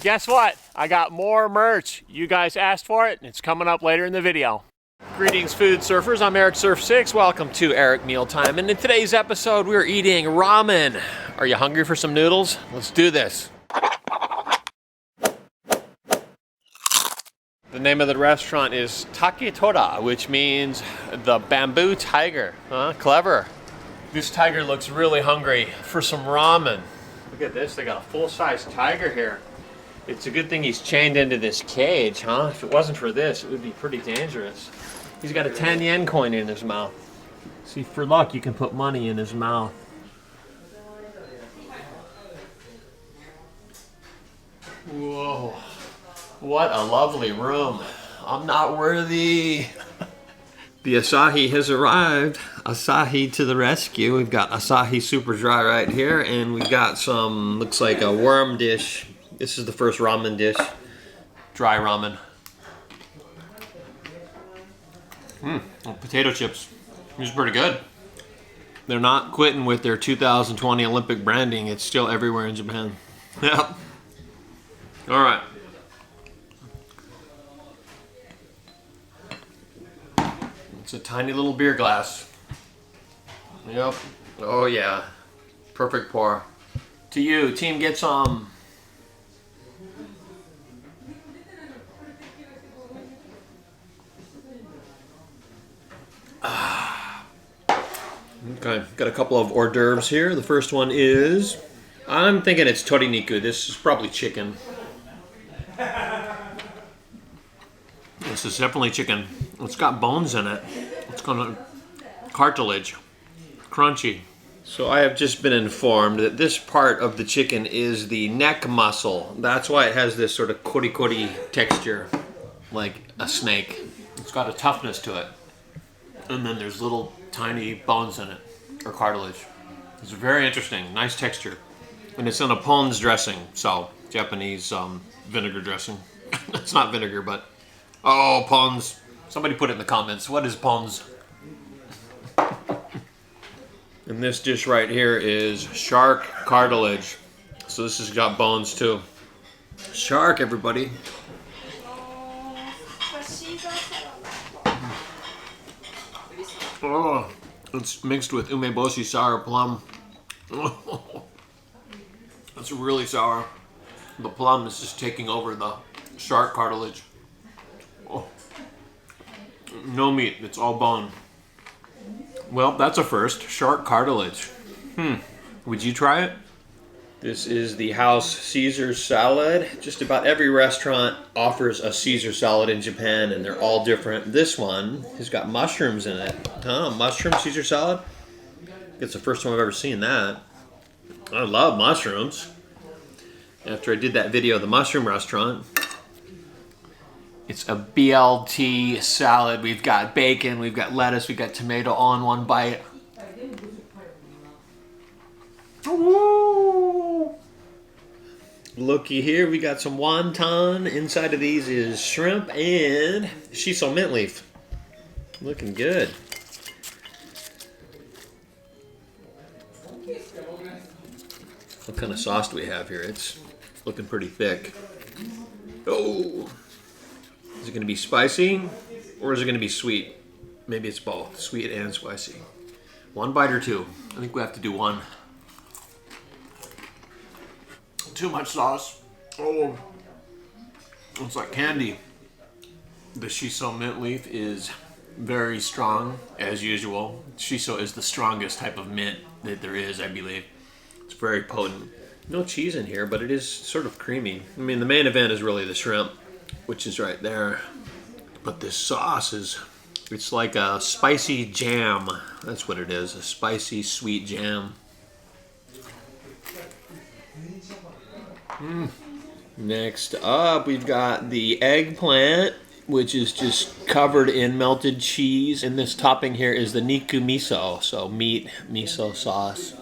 Guess what? I got more merch. You guys asked for it, and it's coming up later in the video. Greetings, food surfers. I'm Eric Surf 6. Welcome to Eric Mealtime. And in today's episode, we're eating ramen. Are you hungry for some noodles? Let's do this. The name of the restaurant is Taketora, which means the bamboo tiger. Clever. This tiger looks really hungry for some ramen. Look at this. They got a full-size tiger here. It's a good thing he's chained into this cage, huh? If it wasn't for this, it would be pretty dangerous. He's got a 10 yen coin in his mouth. See, for luck, you can put money in his mouth. Whoa. What a lovely room. I'm not worthy. The Asahi has arrived. Asahi to the rescue. We've got Asahi Super Dry right here, and we've got some, looks like a worm dish. This is the first ramen dish. Dry ramen. Potato chips. This is pretty good. They're not quitting with their 2020 Olympic branding. It's still everywhere in Japan. Yep. All right. It's a tiny little beer glass. Yep. Oh yeah. Perfect pour. To you, team, get some. Okay, got a couple of hors d'oeuvres here. The first one is, I'm thinking it's toriniku. This is probably chicken. This is definitely chicken. It's got bones in it. It's got cartilage. Crunchy. So I have just been informed that this part of the chicken is the neck muscle. That's why it has this sort of kori-kori texture, like a snake. It's got a toughness to it. And then there's little tiny bones in it, or cartilage. It's very interesting, nice texture. And it's in a Pond's dressing, so Japanese vinegar dressing. It's not vinegar, but, oh, Pond's. Somebody put it in the comments, what is Pond's? And this dish right here is shark cartilage. So this has got bones too. Shark, everybody. Oh, it's mixed with umeboshi sour plum. It's really sour. The plum is just taking over the shark cartilage. Oh. No meat, it's all bone. Well, that's a first. Shark cartilage. Would you try it? This is the House Caesar salad. Just about every restaurant offers a Caesar salad in Japan, and they're all different. This one has got mushrooms in it. Huh? Mushroom Caesar salad? It's the first time I've ever seen that. I love mushrooms. After I did that video of the mushroom restaurant. It's a BLT salad. We've got bacon, we've got lettuce, we've got tomato all in one bite. Ooh. Looky here, we got some wonton. Inside of these is shrimp and shiso mint leaf. Looking good. What kind of sauce do we have here? It's looking pretty thick. Oh. Is it going to be spicy or is it going to be sweet? Maybe it's both, sweet and spicy. One bite or two? I think we have to do one. Too much sauce. Oh, it's like candy. The shiso mint leaf is very strong, as usual. Shiso is the strongest type of mint that there is, I believe. It's very potent. No cheese in here, but it is sort of creamy. I mean, the main event is really the shrimp, which is right there. But this sauce is, it's like a spicy jam. That's what it is, a spicy sweet jam. Next up, we've got the eggplant, which is just covered in melted cheese. And this topping here is the niku miso, so meat, miso sauce.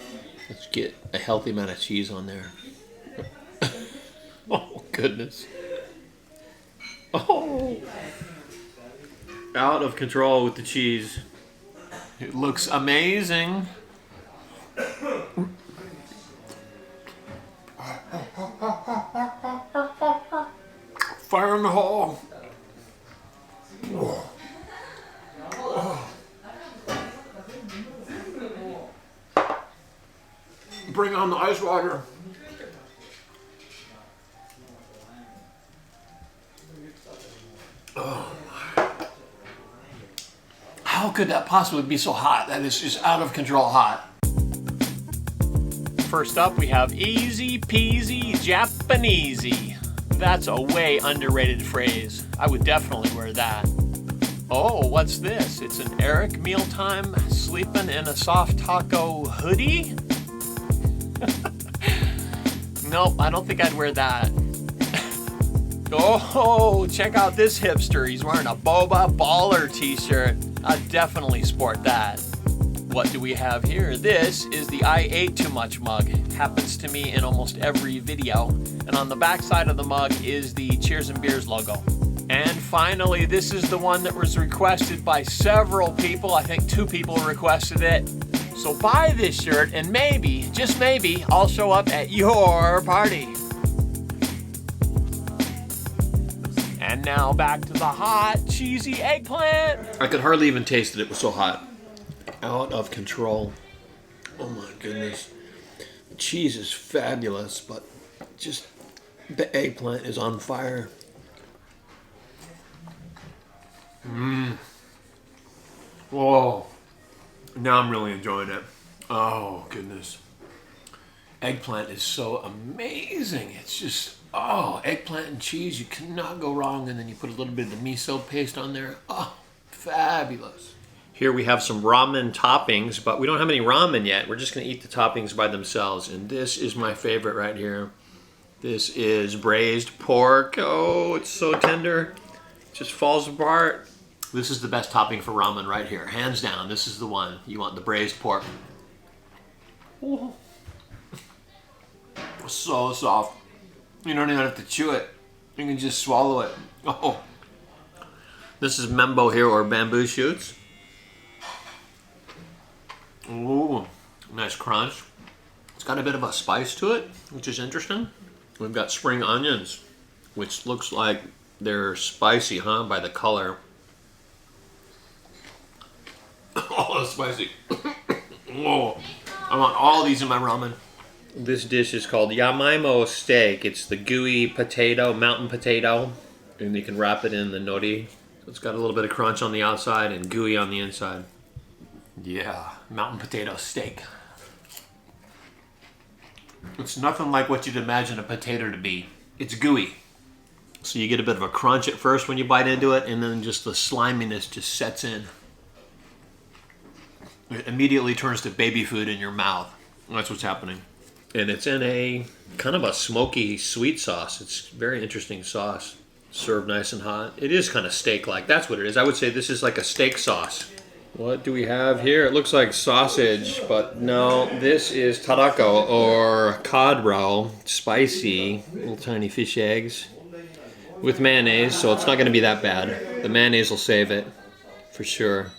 Let's get a healthy amount of cheese on there. Oh, goodness. Oh. Out of control with the cheese. It looks amazing. Fire in the hole. Oh. Oh. Bring on the ice water. Oh my. How could that possibly be so hot? That is just out of control hot. First up, we have easy peasy Japanesey. That's a way underrated phrase. I would definitely wear that. Oh, what's this? It's an Eric mealtime sleeping in a soft taco hoodie? Nope, I don't think I'd wear that. Oh, check out this hipster. He's wearing a Boba Baller t-shirt. I'd definitely sport that. What do we have here? This is the I ate too much mug. Happens to me in almost every video. And on the back side of the mug is the Cheers and Beers logo. And finally, this is the one that was requested by several people. I think 2 people requested it. So buy this shirt and maybe, just maybe, I'll show up at your party. And now back to the hot, cheesy eggplant. I could hardly even taste it. It was so hot. Out of control. Oh my goodness. The cheese is fabulous, but just the eggplant is on fire. Whoa. Now I'm really enjoying it. Oh goodness. Eggplant is so amazing. It's just, oh, eggplant and cheese, you cannot go wrong. And then you put a little bit of the miso paste on there. Oh, fabulous. Here we have some ramen toppings, but we don't have any ramen yet. We're just gonna eat the toppings by themselves. And this is my favorite right here. This is braised pork. Oh, it's so tender. It just falls apart. This is the best topping for ramen right here. Hands down, this is the one. You want the braised pork. Oh. So soft. You don't even have to chew it. You can just swallow it. Oh. This is membo here, or bamboo shoots. Ooh, nice crunch. It's got a bit of a spice to it, which is interesting. We've got spring onions, which looks like they're spicy, huh, by the color. Oh, that's spicy. Whoa. I want all these in my ramen. This dish is called Yamaimo steak. It's the gooey potato, mountain potato, and you can wrap it in the nori. So it's got a little bit of crunch on the outside and gooey on the inside. Yeah, mountain potato steak. It's nothing like what you'd imagine a potato to be. It's gooey. So you get a bit of a crunch at first when you bite into it, and then just the sliminess just sets in. It immediately turns to baby food in your mouth. That's what's happening. And it's in a kind of a smoky sweet sauce. It's a very interesting sauce. Served nice and hot. It is kind of steak-like. That's what it is. I would say this is like a steak sauce. What do we have here? It looks like sausage, but no, this is tarako, or cod roe, spicy, little tiny fish eggs with mayonnaise, so it's not going to be that bad. The mayonnaise will save it, for sure.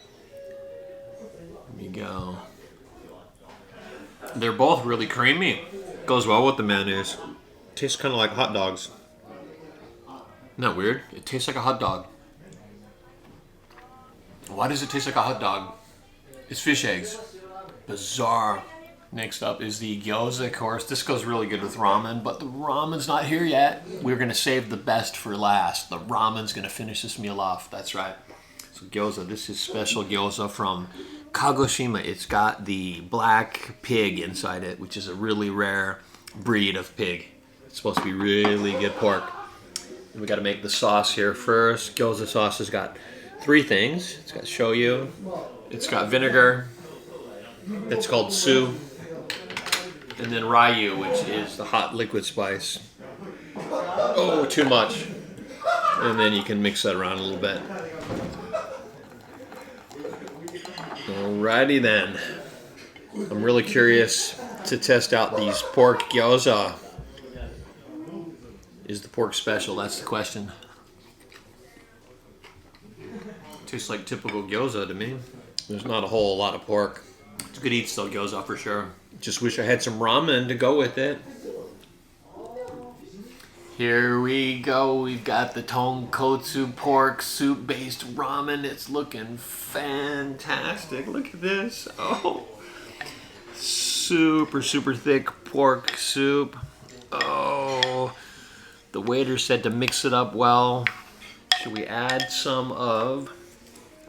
There you go. They're both really creamy. Goes well with the mayonnaise. Tastes kind of like hot dogs. Isn't that weird? It tastes like a hot dog. Why does it taste like a hot dog? It's fish eggs. Bizarre. Next up is the gyoza, of course. This goes really good with ramen, but the ramen's not here yet. We're going to save the best for last. The ramen's going to finish this meal off. That's right. So gyoza, this is special gyoza from Kagoshima. It's got the black pig inside it, which is a really rare breed of pig. It's supposed to be really good pork. And we got to make the sauce here first. Gyoza sauce has got 3 things. It's got shoyu, it's got vinegar, it's called su, and then ryu, which is the hot liquid spice. Oh, too much. And then you can mix that around a little bit. Alrighty then. I'm really curious to test out these pork gyoza. Is the pork special? That's the question. Tastes like typical gyoza to me. There's not a whole lot of pork. It's good eats though, gyoza for sure. Just wish I had some ramen to go with it. Here we go. We've got the tonkotsu pork soup-based ramen. It's looking fantastic. Look at this. Oh, super, super thick pork soup. Oh, the waiter said to mix it up well. Should we add some of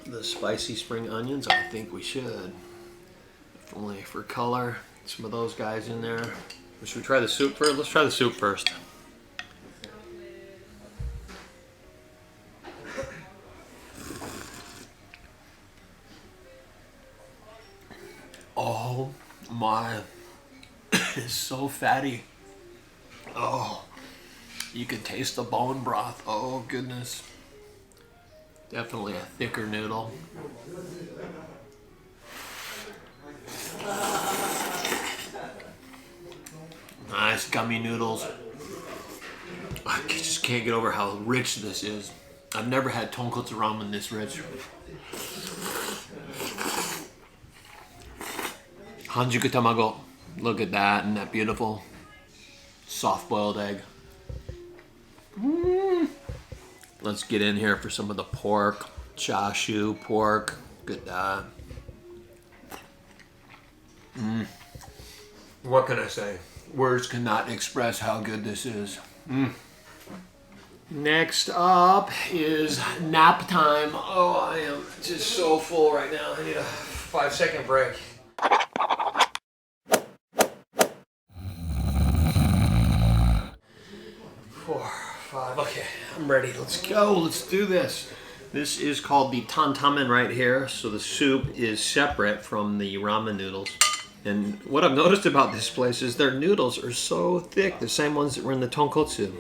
the spicy spring onions? I think we should. If only for color. Some of those guys in there. Should we try the soup first? Let's try the soup first. Oh my, it's so fatty. Oh, you can taste the bone broth. Oh goodness. Definitely a thicker noodle. Nice gummy noodles. I just can't get over how rich this is. I've never had tonkotsu ramen this rich. Hanjuku tamago. Look at that, and that beautiful soft-boiled egg. Let's get in here for some of the pork. Chashu pork. Look at that. What can I say? Words cannot express how good this is. Next up is nap time. Oh, I am just so full right now. I need a 5-second break. 4, 5. Okay, I'm ready. Let's go. Let's do this. This is called the tantamen right here. So the soup is separate from the ramen noodles. And what I've noticed about this place is their noodles are so thick, the same ones that were in the tonkotsu.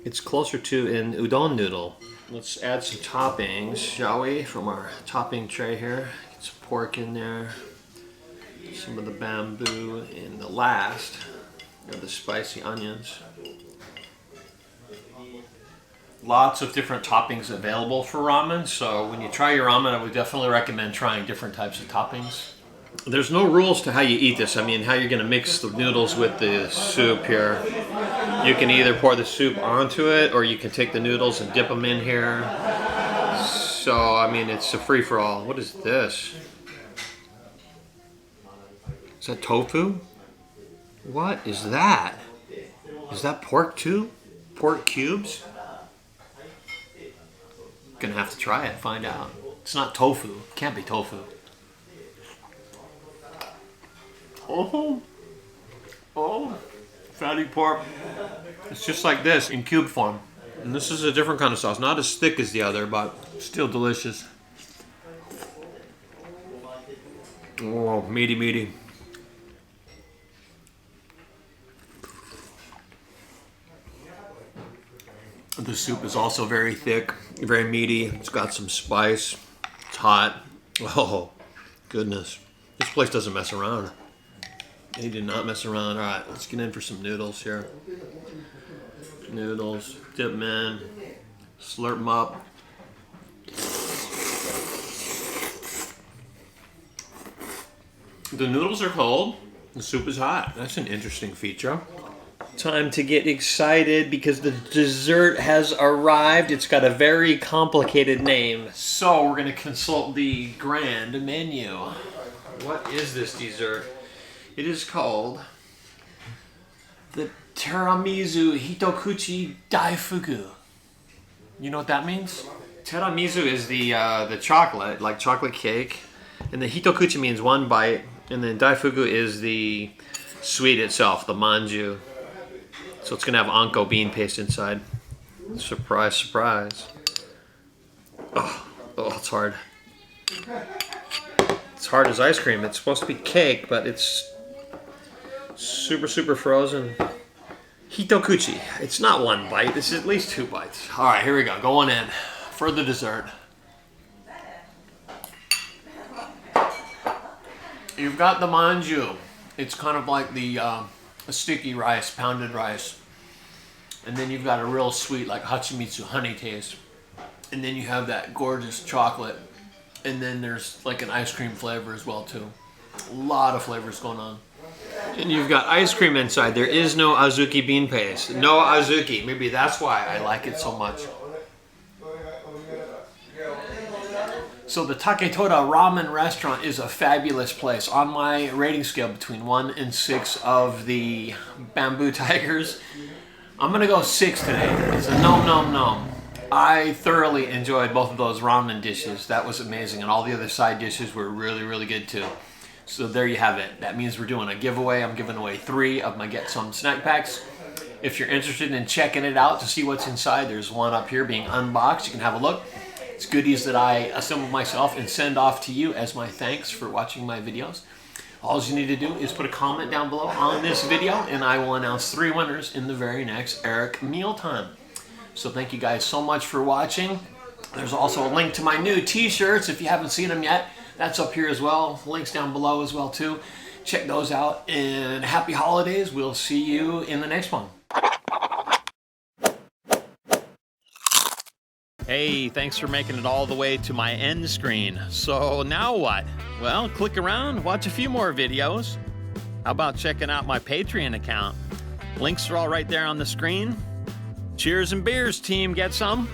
It's closer to an udon noodle. Let's add some toppings, shall we, from our topping tray here. Get some pork in there, some of the bamboo, and the last are the spicy onions. Lots of different toppings available for ramen, so when you try your ramen, I would definitely recommend trying different types of toppings. There's no rules to how you eat this. I mean, how you're going to mix the noodles with the soup here. You can either pour the soup onto it, or you can take the noodles and dip them in here. So, I mean, it's a free-for-all. What is this? Is that tofu? What is that? Is that pork too? Pork cubes? Gonna have to try it, find out. It's not tofu. It can't be tofu. Oh, fatty pork. It's just like this in cube form. And this is a different kind of sauce. Not as thick as the other, but still delicious. Oh, meaty, meaty. The soup is also very thick, very meaty. It's got some spice. It's hot. Oh, goodness. This place doesn't mess around. He did not mess around. All right, let's get in for some noodles here. Noodles, dip them in, slurp them up. The noodles are cold. The soup is hot. That's an interesting feature. Time to get excited because the dessert has arrived. It's got a very complicated name. So we're gonna consult the grand menu. What is this dessert? It is called the Tiramisu Hitokuchi Daifuku. You know what that means? Tiramisu is the chocolate, like chocolate cake. And the Hitokuchi means one bite. And then Daifuku is the sweet itself, the manju. So it's gonna have anko bean paste inside. Surprise, surprise. Oh, it's hard. It's hard as ice cream. It's supposed to be cake, but it's super, super frozen. Hitokuchi. It's not one bite. It's at least 2 bites. All right, here we go. Going in for the dessert. You've got the manju. It's kind of like the a sticky rice, pounded rice. And then you've got a real sweet, like hachimitsu, honey taste. And then you have that gorgeous chocolate. And then there's like an ice cream flavor as well too. A lot of flavors going on. And you've got ice cream inside. There is no Azuki bean paste. No Azuki. Maybe that's why I like it so much. So the Taketoda Ramen Restaurant is a fabulous place. On my rating scale between 1 and 6 of the bamboo tigers, I'm gonna go 6 today. It's a nom nom nom. I thoroughly enjoyed both of those ramen dishes. That was amazing. And all the other side dishes were really, really good too. So there you have it. That means we're doing a giveaway. I'm giving away 3 of my Get Some snack packs. If you're interested in checking it out to see what's inside, there's one up here being unboxed. You can have a look. It's goodies that I assemble myself and send off to you as my thanks for watching my videos. All you need to do is put a comment down below on this video and I will announce 3 winners in the very next Eric Mealtime. So thank you guys so much for watching. There's also a link to my new t-shirts if you haven't seen them yet. That's up here as well. Links down below as well too. Check those out and happy holidays. We'll see you in the next one. Hey, thanks for making it all the way to my end screen. So now what? Well, click around, watch a few more videos. How about checking out my Patreon account? Links are all right there on the screen. Cheers and beers, team. Get some.